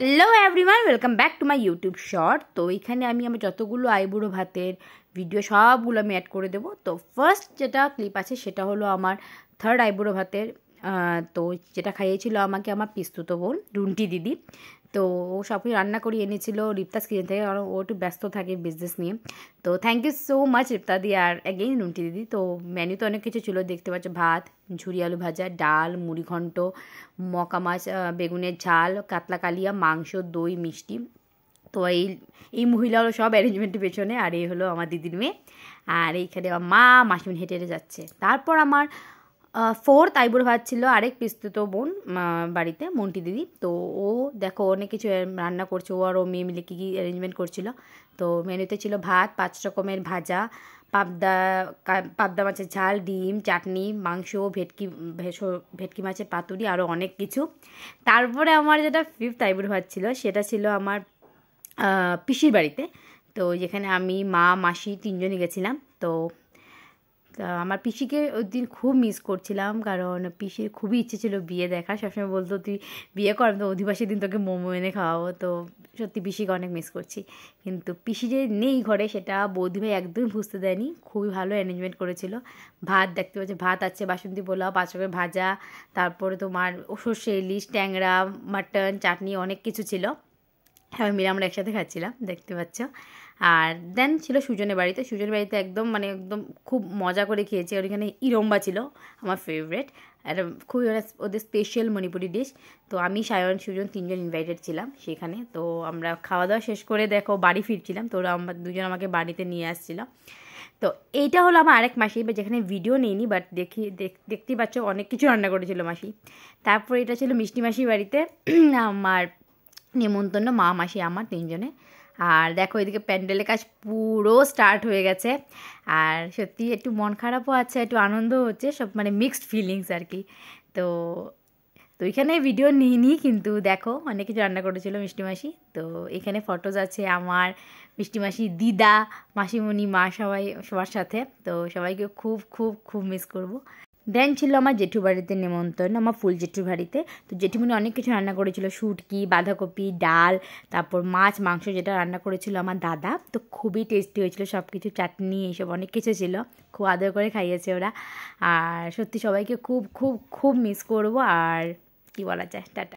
Hello everyone, welcome back to my YouTube short. তো এইখানে আমি আমার যতগুলো আইবুড়ো ভাতের ভিডিও সবগুলো আমি অ্যাড করে দেবো। তো ফার্স্ট যেটা ক্লিপ আছে সেটা হলো আমার থার্ড আইবুড়ো ভাতের, তো যেটা খাইয়েছিল আমাকে আমার পিস্তুতো বোন রুন্টি দিদি। তো ও সব কিছু রান্না করে এনেছিল রিপ্তাস কিচেন থেকে, কারণ ও একটু ব্যস্ত থাকে বিজনেস নিয়ে। তো thank you so much Ripta দি আর অ্যাগেইন রুন্টি দিদি। তো মেনুতে অনেক কিছু ছিল, দেখতে পাচ্ছ ভাত, ঝুরি আলু ভাজা, ডাল, মুড়ি ঘন্ট, মকা মাছ, বেগুনের ঝাল, কাতলা কালিয়া, মাংস, দই, মিষ্টি। তো এই মহিলা হলো সব অ্যারেঞ্জমেন্টের পেছনে, আর এই হলো আমার দিদির মেয়ে। আর এইখানে আমার মা মাসিমণি হেঁটে হেঁটে যাচ্ছে। তারপর আমার ফোর্থ আইবুড়ো ভাত ছিল আরেক পিস্তুত বোন বাড়িতে, মন্টি দিদি। তো ও দেখো অনেক কিছু রান্না করছে, ও আর ও মেয়ে মিলে কী কী অ্যারেঞ্জমেন্ট করছিল। তো মেনুতে ছিল ভাত, 5 রকমের ভাজা, পাবদা মাছের ঝাল, ডিম, চাটনি, মাংস, ভেটকি মাছের পাতুরি, আরও অনেক কিছু। তারপরে আমার যেটা ফিফথ আইবুড়ো ভাত ছিল সেটা ছিল আমার পিসির বাড়িতে। তো যেখানে আমি, মা, মাসি তিনজনই গেছিলাম। তো আমার পিসিকে ওই দিন খুব মিস করছিলাম, কারণ পিসির খুবই ইচ্ছে ছিল বিয়ে দেখার। সবসময় বলতো তুই বিয়ে কর, আমি তো অধিবাসী দিন তোকে মোমো এনে খাওয়াবো। তো সত্যি পিসিকে অনেক মিস করছি। কিন্তু পিসি যে নেই ঘরে সেটা বৌদিভাই একদমই বুঝতে দেয়নি। খুবই ভালো অ্যারেঞ্জমেন্ট করেছিল। ভাত দেখতে পাচ্ছি, ভাত আছে, বাসন্তী পোলাও, 5 রকমের ভাজা, তারপরে তোমার সর্ষে ইলিশ, ট্যাংরা, মাটন, চাটনি, অনেক কিছু ছিল। সবাই মিলে আমরা একসাথে খাচ্ছিলাম, দেখতে পাচ্ছ। আর দেন ছিল সুজনের বাড়িতে। সুজনের বাড়িতে একদম খুব মজা করে খেয়েছি। আর ওইখানে ইরম্বা ছিল আমার ফেভারেট, একটা খুবই ওদের স্পেশাল মণিপুরি ডিশ। তো আমি, সায়ন, সুজন তিনজন ইনভাইটেড ছিলাম সেখানে। তো আমরা খাওয়া দাওয়া শেষ করে দেখো বাড়ি ফিরছিলাম। তো ওরা দুজন আমাকে বাড়িতে নিয়ে আসছিলো। তো এইটা হলো আমার আরেক মাসি, বা যেখানে ভিডিও নেইনি, বাট দেখতেই পাচ্ছ অনেক কিছু রান্না করেছিল মাসি। তারপর এটা ছিল মিষ্টি মাসির বাড়িতে আমার নেমন্তন্ন, মা, মাসি, আমার তিনজনে। আর দেখো এদিকে প্যান্ডেলের কাজ পুরো স্টার্ট হয়ে গেছে। আর সত্যি একটু মন খারাপও আছে, একটু আনন্দও হচ্ছে, সব মানে মিক্সড ফিলিংস আর কি। তো তো এখানে ভিডিও নিইনি, কিন্তু দেখো অনেক কিছু রান্না করেছিল মিষ্টি মাসি। তো এখানে ফটোজ আছে আমার, মিষ্টি মাসি, দিদা, মাসিমণি, মা, সবার সাথে। তো সবাইকে খুব খুব খুব মিস করব। দেন ছিল আমার জেঠু বাড়িতে নেমন্তন্ন, আমার ফুল জেঠুর বাড়িতে। তো জেঠুমনি অনেক কিছু রান্না করেছিল, শুটকি, বাঁধাকপি, ডাল, তারপর মাছ, মাংস, যেটা রান্না করেছিল আমার দাদা। তো খুবই টেস্টি হয়েছিল সব কিছু, চাটনি, এইসব অনেক কিছু ছিল। খুব আদর করে খাইয়েছে ওরা। আর সত্যি সবাইকে খুব খুব খুব মিস করব। আর কি বলা যায়, টাটা।